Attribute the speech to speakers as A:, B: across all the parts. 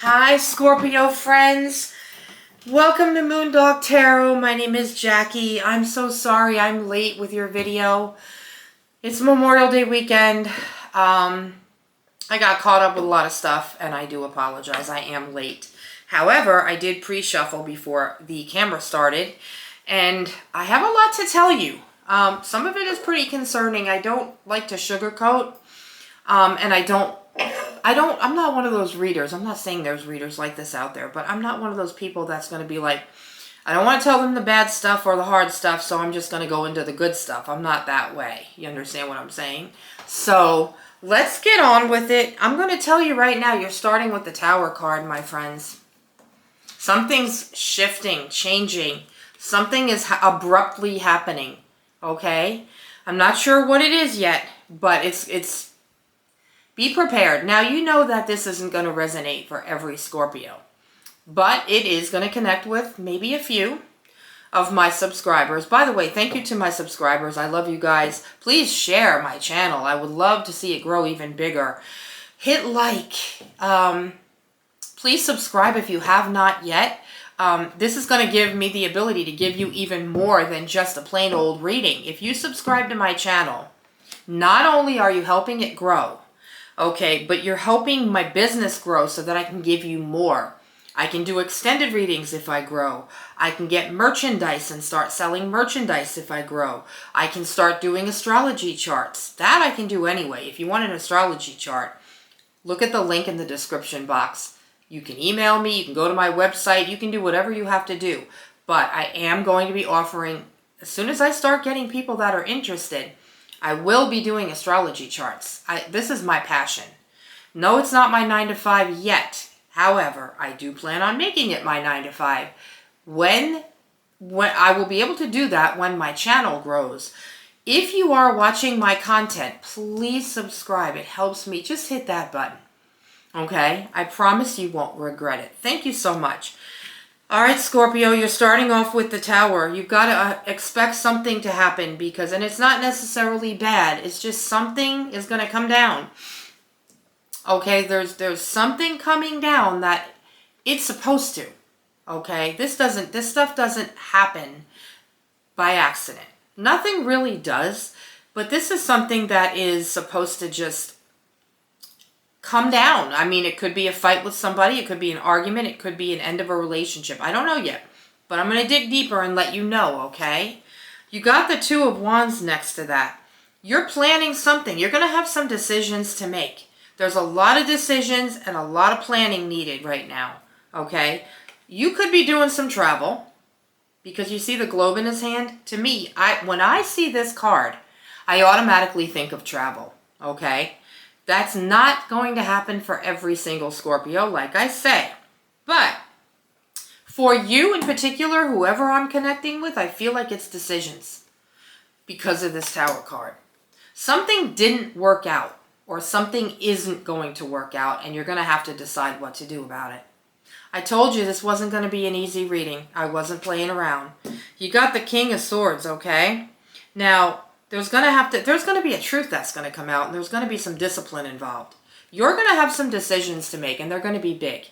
A: Hi, Scorpio friends. Welcome to Moondog Tarot. My name is Jackie. I'm so sorry I'm late with your video. It's Memorial Day weekend. I got caught up with a lot of stuff, and I do apologize. I am late. However, I did pre-shuffle before the camera started, and I have a lot to tell you. Some of it is pretty concerning. I don't like to sugarcoat, and I'm not one of those readers. I'm not saying there's readers like this out there, but I'm not one of those people that's going to be like, I don't want to tell them the bad stuff or the hard stuff, so I'm just going to go into the good stuff. I'm not that way. You understand what I'm saying? So let's get on with it. I'm going to tell you right now, you're starting with the Tower card, my friends. Something's shifting, changing. Something is abruptly happening, okay? I'm not sure what it is yet, but it's be prepared. Now, you know that this isn't going to resonate for every Scorpio, but it is going to connect with maybe a few of my subscribers. By the way, thank you to my subscribers. I love you guys. Please share my channel. I would love to see it grow even bigger. Hit like. Please subscribe if you have not yet. This is going to give me the ability to give you even more than just a plain old reading. If you subscribe to my channel, not only are you helping it grow, okay, but you're helping my business grow so that I can give you more. I can do extended readings if I grow. I can get merchandise and start selling merchandise if I grow. I can start doing astrology charts. That I can do anyway. If you want an astrology chart, look at the link in the description box. You can email me. You can go to my website. You can do whatever you have to do. But I am going to be offering, as soon as I start getting people that are interested, I will be doing astrology charts. This is my passion. No, it's not my 9 to 5 yet. However, I do plan on making it my 9 to 5. When I will be able to do that when my channel grows. If you are watching my content, please subscribe. It helps me. Just hit that button. Okay? I promise you won't regret it. Thank you so much. All right, Scorpio, you're starting off with the Tower. You've got to expect something to happen and it's not necessarily bad. It's just something is going to come down. Okay, there's something coming down that it's supposed to. Okay, this stuff doesn't happen by accident. Nothing really does, but this is something that is supposed to just come down. I mean, it could be a fight with somebody. It could be an argument. It could be an end of a relationship. I don't know yet. But I'm going to dig deeper and let you know, okay? You got the Two of Wands next to that. You're planning something. You're going to have some decisions to make. There's a lot of decisions and a lot of planning needed right now, okay? You could be doing some travel because you see the globe in his hand. To me, when I see this card, I automatically think of travel, okay? That's not going to happen for every single Scorpio, like I say. But for you in particular, whoever I'm connecting with, I feel like it's decisions because of this Tower card. Something didn't work out or something isn't going to work out, and you're going to have to decide what to do about it. I told you this wasn't going to be an easy reading. I wasn't playing around. You got the King of Swords, okay? Now, there's going to be a truth that's going to come out, and there's going to be some discipline involved. You're going to have some decisions to make, and they're going to be big.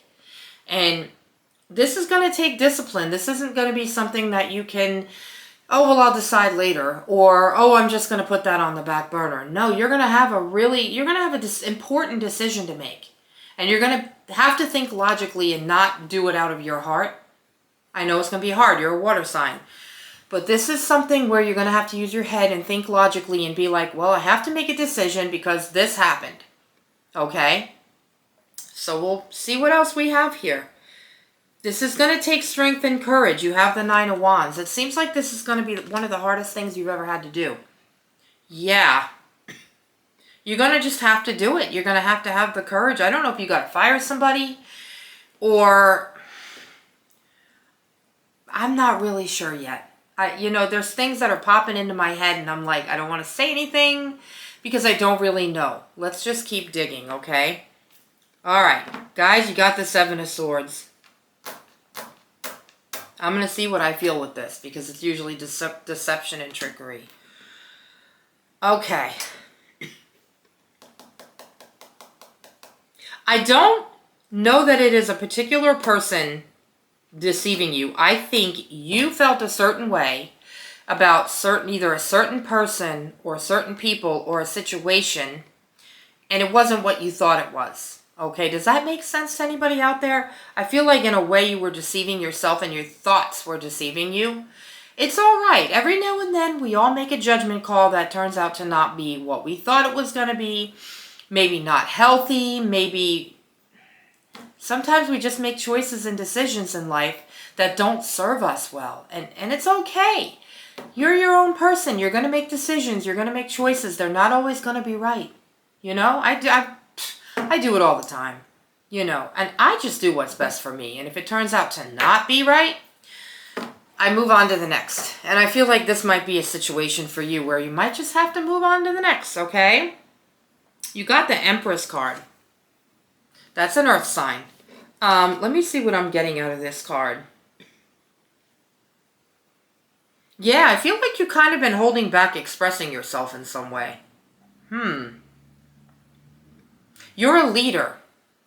A: And this is going to take discipline. This isn't going to be something that you can, oh, well, I'll decide later, or, oh, I'm just going to put that on the back burner. No, you're going to have an important decision to make. And you're going to have to think logically and not do it out of your heart. I know it's going to be hard. You're a water sign. But this is something where you're going to have to use your head and think logically and be like, well, I have to make a decision because this happened. Okay? So we'll see what else we have here. This is going to take strength and courage. You have the Nine of Wands. It seems like this is going to be one of the hardest things you've ever had to do. Yeah. You're going to just have to do it. You're going to have the courage. I don't know if you got to fire somebody or I'm not really sure yet. There's things that are popping into my head and I'm like, I don't want to say anything because I don't really know. Let's just keep digging, okay? All right, guys, you got the Seven of Swords. I'm going to see what I feel with this because it's usually deception and trickery. Okay. I don't know that it is a particular person deceiving you. I think you felt a certain way about either a certain person or certain people or a situation, and it wasn't what you thought it was. Okay, does that make sense to anybody out there? I feel like in a way you were deceiving yourself and your thoughts were deceiving you. It's all right. Every now and then we all make a judgment call that turns out to not be what we thought it was going to be. Maybe not healthy, maybe sometimes we just make choices and decisions in life that don't serve us well. And it's okay. You're your own person. You're going to make decisions. You're going to make choices. They're not always going to be right. You know, I do it all the time. You know, and I just do what's best for me. And if it turns out to not be right, I move on to the next. And I feel like this might be a situation for you where you might just have to move on to the next, okay? You got the Empress card. That's an earth sign. Let me see what I'm getting out of this card. Yeah, I feel like you've kind of been holding back expressing yourself in some way. You're a leader.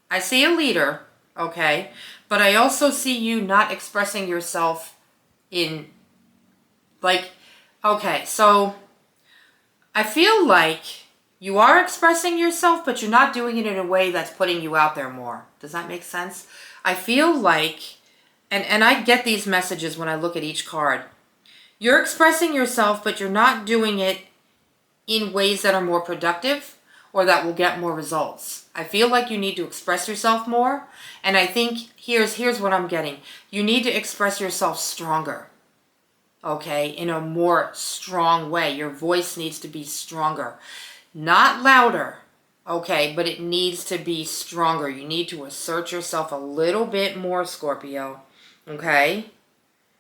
A: I see a leader, okay? But I also see you not expressing yourself in, like, okay, so I feel like you are expressing yourself, but you're not doing it in a way that's putting you out there more. Does that make sense? I feel like, and I get these messages when I look at each card. You're expressing yourself, but you're not doing it in ways that are more productive or that will get more results. I feel like you need to express yourself more. And I think here's what I'm getting. You need to express yourself stronger. Okay? In a more strong way. Your voice needs to be stronger. Not louder. Okay? But it needs to be stronger. You need to assert yourself a little bit more, Scorpio. Okay?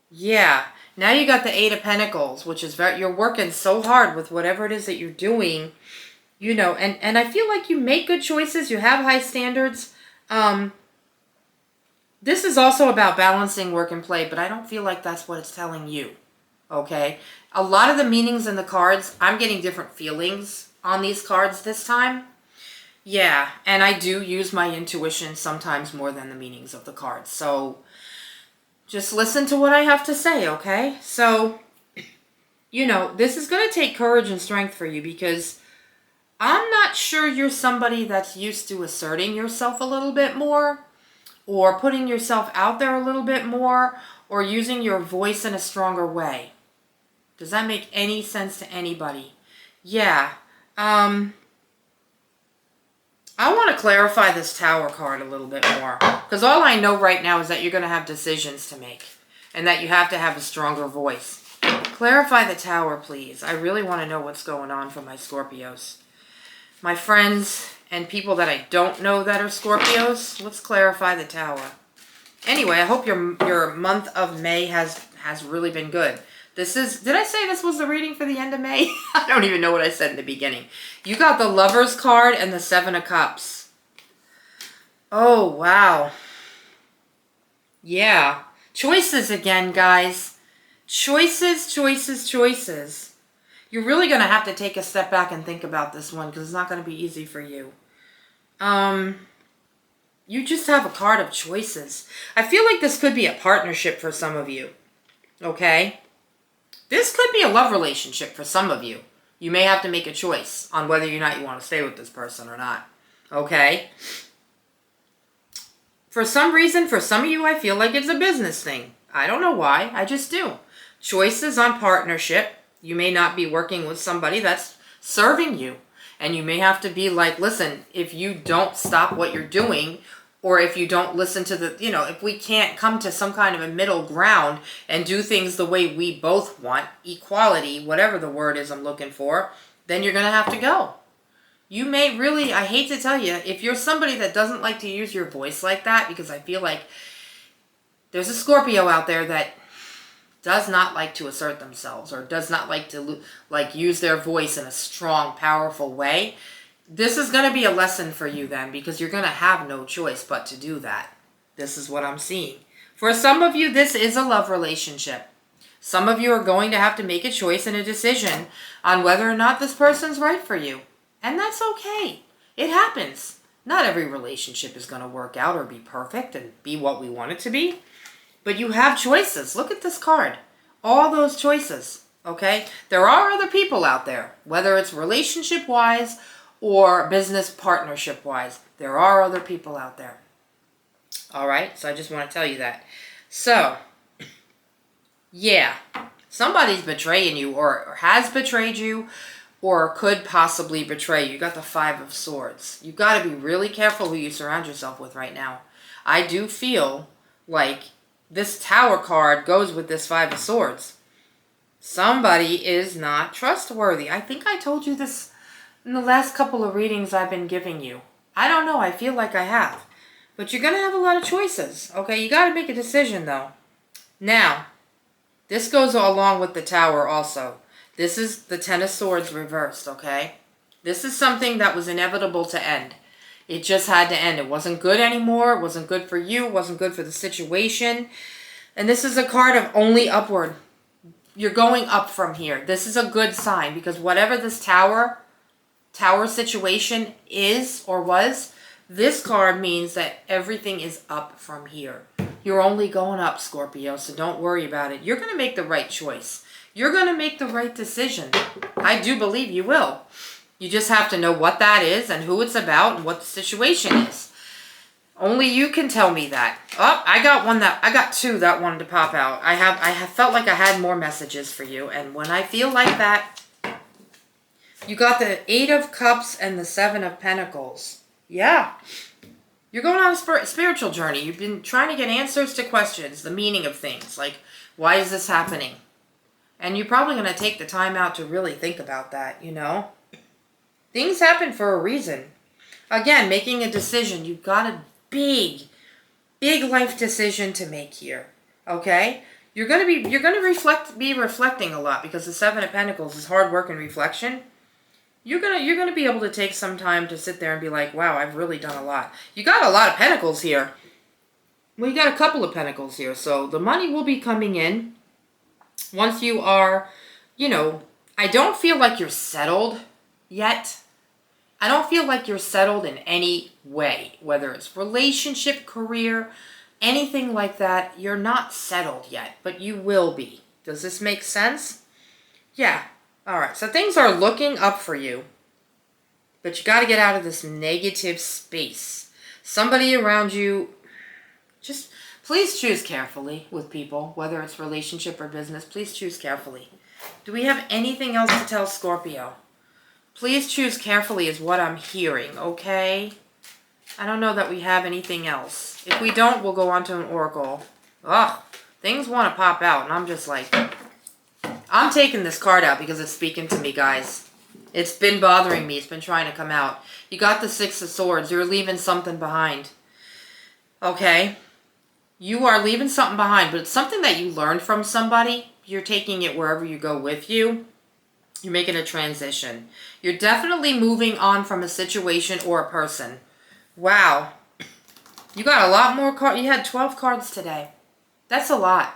A: Yeah. Now you got the Eight of Pentacles, which is you're working so hard with whatever it is that you're doing. You know, and I feel like you make good choices. You have high standards. This is also about balancing work and play, but I don't feel like that's what it's telling you. Okay? A lot of the meanings in the cards, I'm getting different feelings on these cards this time. Yeah, and I do use my intuition sometimes more than the meanings of the cards. So just listen to what I have to say, okay? So, you know, this is going to take courage and strength for you because I'm not sure you're somebody that's used to asserting yourself a little bit more or putting yourself out there a little bit more or using your voice in a stronger way. Does that make any sense to anybody? Yeah. I want to clarify this Tower card a little bit more because all I know right now is that you're going to have decisions to make and that you have to have a stronger voice. Clarify the Tower, please. I really want to know what's going on for my Scorpios. My friends and people that I don't know that are Scorpios, let's clarify the Tower. Anyway, I hope your month of May has really been good. Did I say this was the reading for the end of May? I don't even know what I said in the beginning. You got the Lovers card and the Seven of Cups. Oh, wow. Yeah. Choices again, guys. Choices, choices, choices. You're really going to have to take a step back and think about this one because it's not going to be easy for you. You just have a card of choices. I feel like this could be a partnership for some of you. Okay? This could be a love relationship for some of you. You may have to make a choice on whether or not you want to stay with this person or not. Okay? For some reason, for some of you, I feel like it's a business thing. I don't know why. I just do. Choices on partnership. You may not be working with somebody that's serving you. And you may have to be like, listen, if you don't stop what you're doing, or if you don't listen to the, if we can't come to some kind of a middle ground and do things the way we both want, equality, whatever the word is I'm looking for, then you're going to have to go. You may really, I hate to tell you, if you're somebody that doesn't like to use your voice like that, because I feel like there's a Scorpio out there that does not like to assert themselves or does not like to use their voice in a strong, powerful way. This is going to be a lesson for you then because you're going to have no choice but to do that. This is what I'm seeing. For some of you, this is a love relationship. Some of you are going to have to make a choice and a decision on whether or not this person's right for you. And that's okay. It happens. Not every relationship is going to work out or be perfect and be what we want it to be. But you have choices. Look at this card. All those choices, okay? There are other people out there, whether it's relationship-wise or business partnership-wise. There are other people out there. All right? So I just want to tell you that. So, yeah. Somebody's betraying you or has betrayed you or could possibly betray you. You got the Five of Swords. You've got to be really careful who you surround yourself with right now. I do feel like this Tower card goes with this Five of Swords. Somebody is not trustworthy. I think I told you this in the last couple of readings I've been giving you. I don't know. I feel like I have. But you're going to have a lot of choices. Okay, you got to make a decision though. Now, this goes along with the Tower also. This is the Ten of Swords reversed, okay? This is something that was inevitable to end. It just had to end. It wasn't good anymore. It wasn't good for you. It wasn't good for the situation. And this is a card of only upward. You're going up from here. This is a good sign because whatever this tower situation is or was, this card means that everything is up from here. You're only going up, Scorpio, so don't worry about it. You're going to make the right choice. You're going to make the right decision. I do believe you will. You just have to know what that is and who it's about and what the situation is. Only you can tell me that. Oh, I got two that wanted to pop out. I have felt like I had more messages for you, and when I feel like that, you got the Eight of Cups and the Seven of Pentacles. Yeah. You're going on a spiritual journey. You've been trying to get answers to questions, the meaning of things, like why is this happening? And you're probably going to take the time out to really think about that, you know? Things happen for a reason. Again, making a decision. You've got a big life decision to make here. Okay? You're going to be reflecting a lot because the Seven of Pentacles is hard work and reflection. You're gonna be able to take some time to sit there and be like, wow, I've really done a lot. You got a lot of pentacles here. Well, you got a couple of pentacles here, so the money will be coming in. Once you are, you know, I don't feel like you're settled yet. I don't feel like you're settled in any way, whether it's relationship, career, anything like that. You're not settled yet, but you will be. Does this make sense? Yeah. All right. So things are looking up for you, but you got to get out of this negative space. Somebody around you, just please choose carefully with people, whether it's relationship or business. Please choose carefully. Do we have anything else to tell Scorpio? Please choose carefully is what I'm hearing, okay? I don't know that we have anything else. If we don't, we'll go on to an oracle. Ugh, things want to pop out, and I'm just like, I'm taking this card out because it's speaking to me, guys. It's been bothering me. It's been trying to come out. You got the Six of Swords. You're leaving something behind. Okay? You are leaving something behind, but it's something that you learned from somebody. You're taking it wherever you go with you. You're making a transition. You're definitely moving on from a situation or a person. Wow. You got a lot more cards. You had 12 cards today. That's a lot.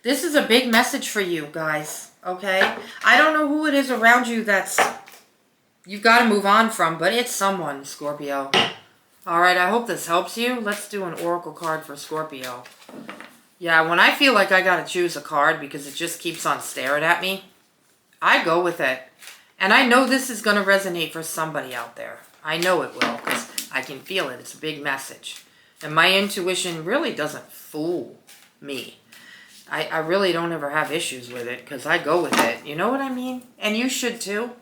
A: This is a big message for you guys. Okay? I don't know who it is around you that's you've got to move on from, but it's someone, Scorpio. Alright, I hope this helps you. Let's do an oracle card for Scorpio. Yeah, when I feel like I got to choose a card because it just keeps on staring at me, I go with it. And I know this is going to resonate for somebody out there. I know it will because I can feel it. It's a big message. And my intuition really doesn't fool me. I really don't ever have issues with it because I go with it. You know what I mean? And you should too.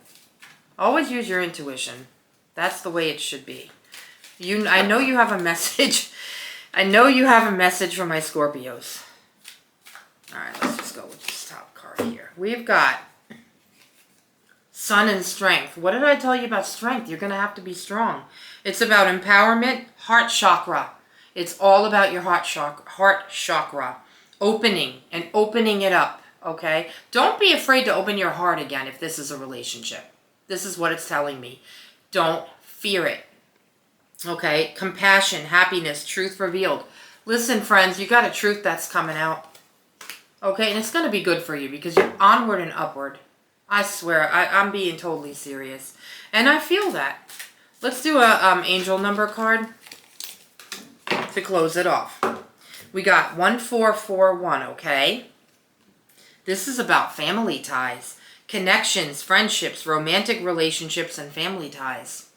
A: Always use your intuition. That's the way it should be. I know you have a message. I know you have a message for my Scorpios. Alright, let's just go with this top card here. We've got Sun and Strength. What did I tell you about strength? You're going to have to be strong. It's about empowerment, heart chakra. It's all about your heart chakra. Opening and opening it up, okay? Don't be afraid to open your heart again if this is a relationship. This is what it's telling me. Don't fear it, okay? Compassion, happiness, truth revealed. Listen, friends, you got a truth that's coming out, okay? And it's going to be good for you because you're onward and upward. I swear, I'm being totally serious. And I feel that. Let's do a angel number card to close it off. We got 1441, okay? This is about family ties, connections, friendships, romantic relationships, and family ties.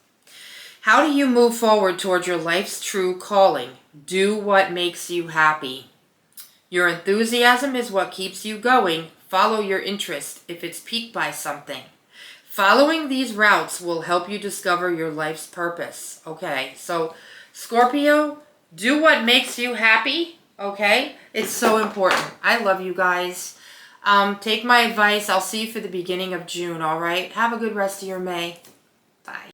A: How do you move forward towards your life's true calling? Do what makes you happy. Your enthusiasm is what keeps you going. Follow your interest if it's piqued by something. Following these routes will help you discover your life's purpose. Okay, so Scorpio, do what makes you happy. Okay, it's so important. I love you guys. Take my advice. I'll see you for the beginning of June, all right? Have a good rest of your May. Bye.